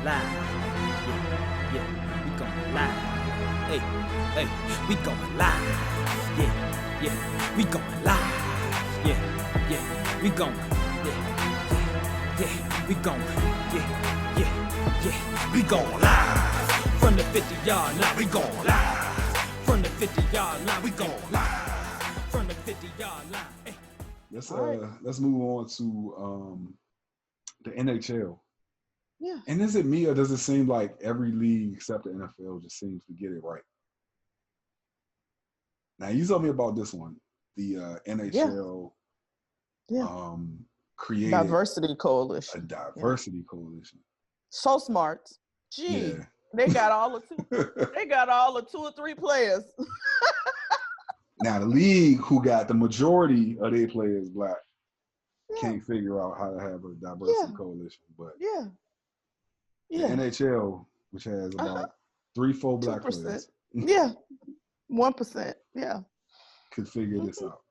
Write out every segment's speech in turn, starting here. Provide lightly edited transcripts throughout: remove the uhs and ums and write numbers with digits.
live. Yeah, yeah, we going live. Hey, hey, we going live. Yeah, yeah, we going live. Yeah, yeah, we going. Yeah, yeah, yeah, we going. Yeah, yeah, yeah, we going live. From the 50-yard line, we going live. From the 50-yard line, we going live. From the 50-yard line. Hey. Let's move on to the NHL. Yeah. And is it me or does it seem like every league except the NFL just seems to get it right? Now you told me about this one. The NHL created Diversity Coalition. a diversity coalition. So smart. Gee, Yeah. they got all the two or three players. Now the league who got the majority of their players black can't figure out how to have a diversity coalition. But the NHL, which has about 3-4 black 2%. players. 1%. Yeah. Could figure this out.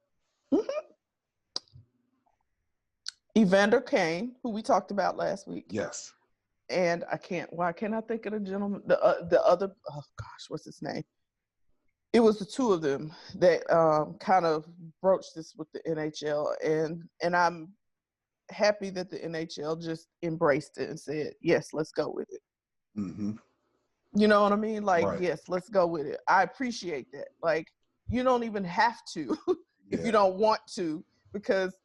Evander Kane, who we talked about last week. Yes. And why can't I think of the gentleman, the other, oh gosh, what's his name? It was the two of them that kind of broached this with the NHL, and I'm happy that the NHL just embraced it and said, yes, let's go with it. Mm-hmm. You know what I mean? Like, right. Yes, let's go with it. I appreciate that. Like, you don't even have to if you don't want to, because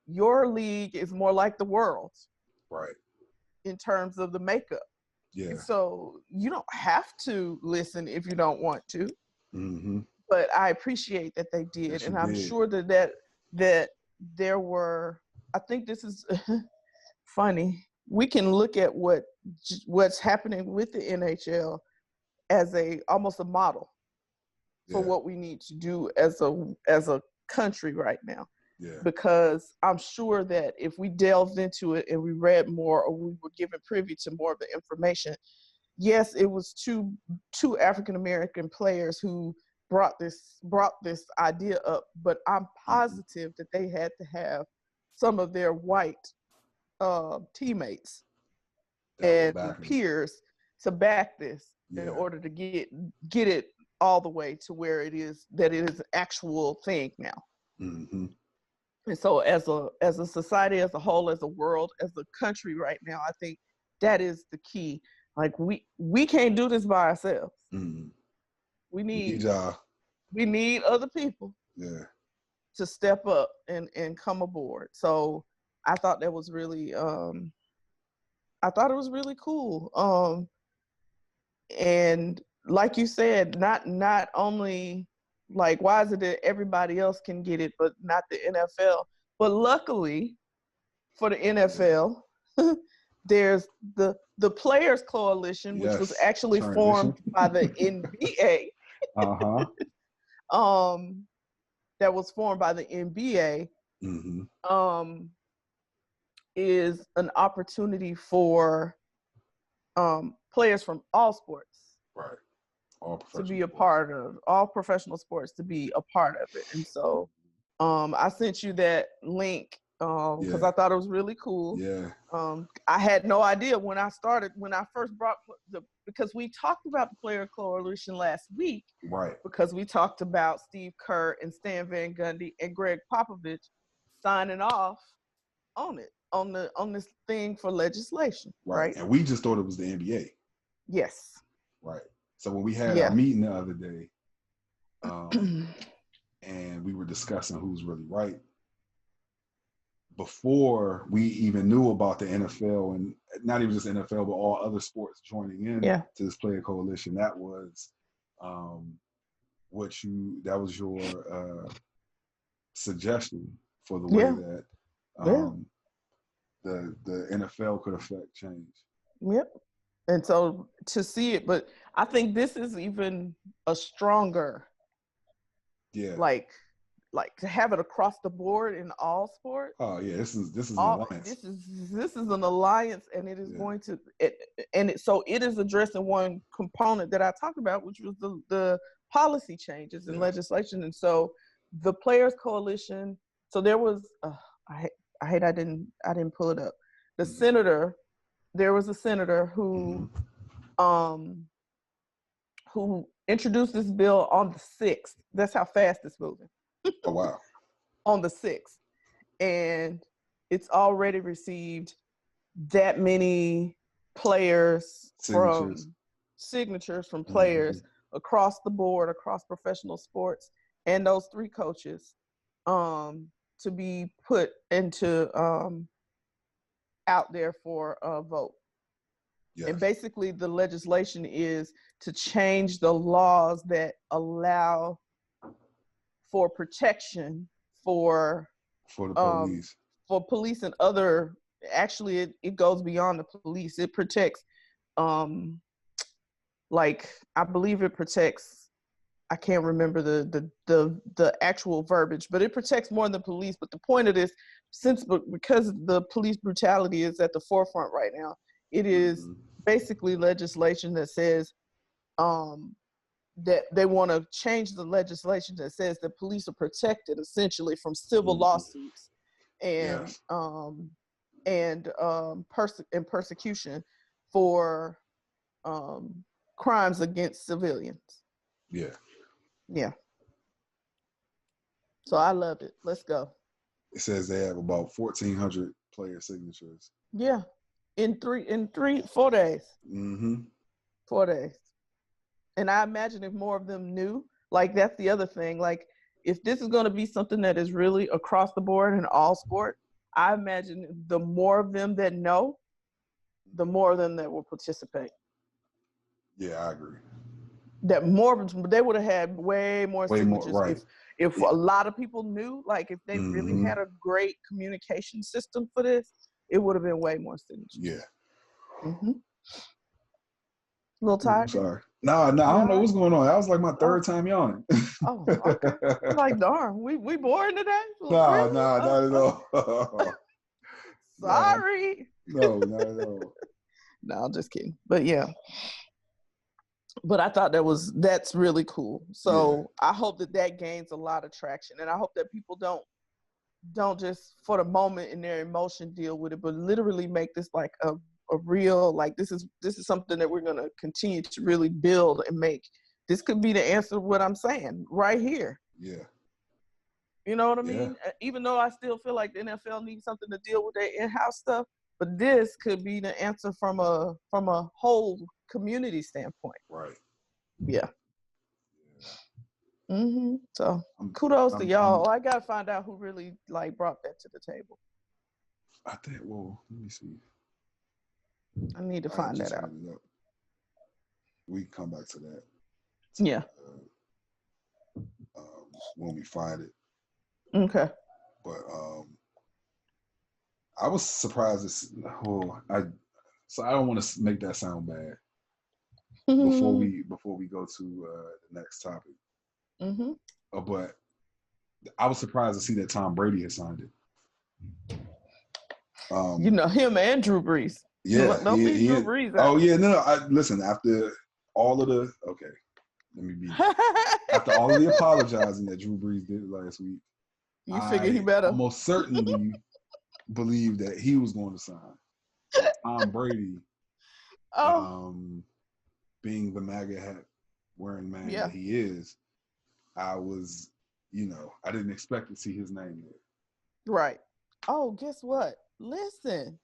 your league is more like the world's. Right. In terms of the makeup. Yeah. So you don't have to listen if you don't want to. Mm-hmm. But I appreciate that they did. Yes, and I'm sure that there were, I think this is funny. We can look at what's happening with the NHL as almost a model for what we need to do as a country right now. Yeah. Because I'm sure that if we delved into it and we read more, or we were given privy to more of the information, yes, it was two African American players who brought this idea up, but I'm positive that they had to have some of their white teammates and peers to back this in order to get it all the way to where it is an actual thing now. Mm-hmm. And so as a society, as a whole, as a world, as a country right now, I think that is the key. Like we can't do this by ourselves. Mm-hmm. We need other people to step up and come aboard. So I thought that was really cool. And like you said, not only like, why is it that everybody else can get it, but not the NFL? But luckily for the NFL, there's the Players Coalition, which was actually formed by the NBA. That was formed by the NBA. Mm-hmm. Is an opportunity for players from all sports. Right. To be a part of all professional sports, to be a part of it. And so I sent you that link because I thought it was really cool. Yeah. I had no idea when I first brought because we talked about the Player Coalition last week. Right. Because we talked about Steve Kerr and Stan Van Gundy and Greg Popovich signing off on it, on this thing for legislation. Right. And we just thought it was the NBA. Yes. Right. So when we had our meeting the other day, and we were discussing who's really right, before we even knew about the NFL, and not even just NFL, but all other sports joining in to this player coalition, that was your suggestion for the way that the NFL could affect change. Yep. And so to see it, but I think this is even a stronger, like to have it across the board in all sports. Oh yeah, this is an alliance. This is an alliance, and it is going to, so it is addressing one component that I talked about, which was the policy changes in legislation. And so the Players Coalition. So there was, I didn't pull it up. The senator there was a senator who introduced this bill on the 6th. That's how fast it's moving. Oh, wow. On the 6th. And it's already received that many signatures from players across the board, across professional sports, and those 3 coaches to be put into out there for a vote. Yes. And basically the legislation is to change the laws that allow for protection for the police. For police and other, actually it goes beyond the police. It protects like I believe it protects, I can't remember the actual verbiage, but it protects more than the police. But the point of this, because the police brutality is at the forefront right now, it is basically legislation that says that they want to change the legislation that says that police are protected essentially from civil lawsuits and persecution for crimes against civilians. Yeah. So I love it. Let's go. It says they have about 1,400 player signatures. Yeah. In 4 days. 4 days. And I imagine if more of them knew, like that's the other thing. Like if this is going to be something that is really across the board in all sport, I imagine the more of them that know, the more of them that will participate. Yeah, I agree. That more, they would have had way more signatures right. if a lot of people knew, like if they really had a great communication system for this, it would have been way more signatures. Yeah. A little tired? Sorry. No, I don't know what's going on. That was like my third time yawning. Oh, okay. Like, darn, we bored today? No, not at all. Sorry. No, not at all. No, I'm just kidding. But yeah. But I thought that's really cool. So I hope that gains a lot of traction. And I hope that people don't just for the moment in their emotion deal with it, but literally make this like a real, like this is something that we're going to continue to really build and make. This could be the answer to what I'm saying right here. Yeah. You know what I mean? Even though I still feel like the NFL needs something to deal with their in-house stuff, but this could be the answer from a whole community standpoint. Right. Yeah. So kudos to y'all. I gotta find out who really like brought that to the table. I think. Well, let me see. I need to find that out. We can come back to that. Yeah. When we find it. Okay. But I was surprised. So I don't want to make that sound bad. Before we go to the next topic. But I was surprised to see that Tom Brady had signed it. Him and Drew Brees. Yeah, Drew Brees. Oh yeah, no. Listen, after all of the after all of the apologizing that Drew Brees did last week, you figure he better. Almost certainly believed that he was going to sign. Tom Brady, being the MAGA hat wearing man that he is, I was, I didn't expect to see his name there. Right. Oh, guess what? Listen.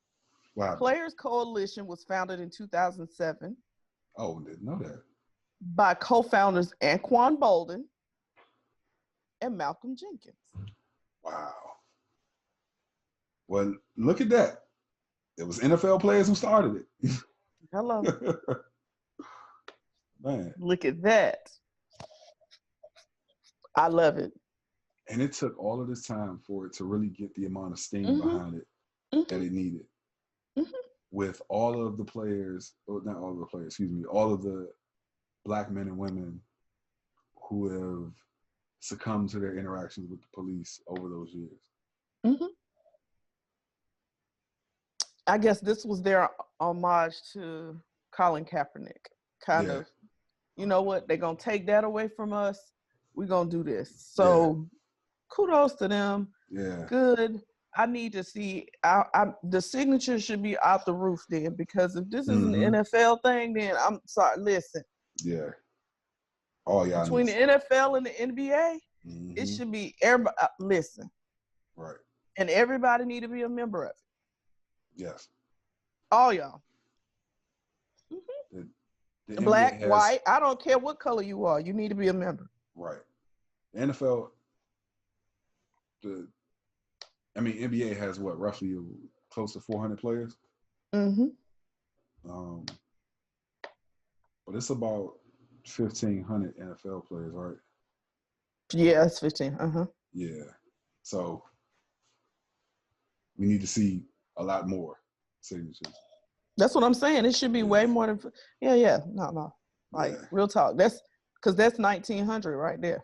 Wow. Players Coalition was founded in 2007. Oh, didn't know that. By co-founders Anquan Bolden and Malcolm Jenkins. Wow. Well, look at that. It was NFL players who started it. Hello. Man. Look at that. I love it. And it took all of this time for it to really get the amount of steam behind it that it needed. With all of the players, not all of the players, excuse me, all of the Black men and women who have succumbed to their interactions with the police over those years. I guess this was their homage to Colin Kaepernick. Kind of, you know what? They're going to take that away from us. We're going to do this. So kudos to them. Yeah. Good. I need to see. The signature should be out the roof then, because if this is an NFL thing, then I'm sorry. Listen. Yeah. Oh yeah. Between the NFL and the NBA, it should be everybody. Listen. Right. And everybody need to be a member of it. Yes. All y'all. The Black, white, I don't care what color you are. You need to be a member. Right. The NFL, NBA has what, roughly close to 400 players? But it's about 1,500 NFL players, right? Yeah, it's 15. Yeah. So we need to see a lot more signatures. That's what I'm saying. It should be way more than. No. Like real talk. That's because that's 1,900 right there.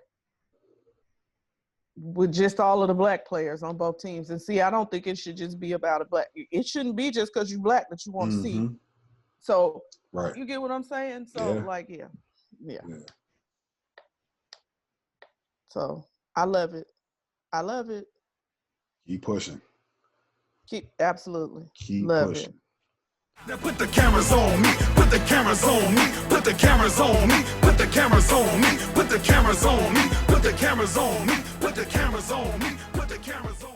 With just all of the black players on both teams. And see, I don't think it should just be about a black. It shouldn't be just because you're black that you want to see. So you get what I'm saying? So yeah. So I love it. Keep pushing. Absolutely. Keep love pushing. it. Now put the cameras on me, put the cameras on me, put the cameras on me, put the cameras on me, put the cameras on me, put the cameras on me, put the cameras on me, put the cameras on me.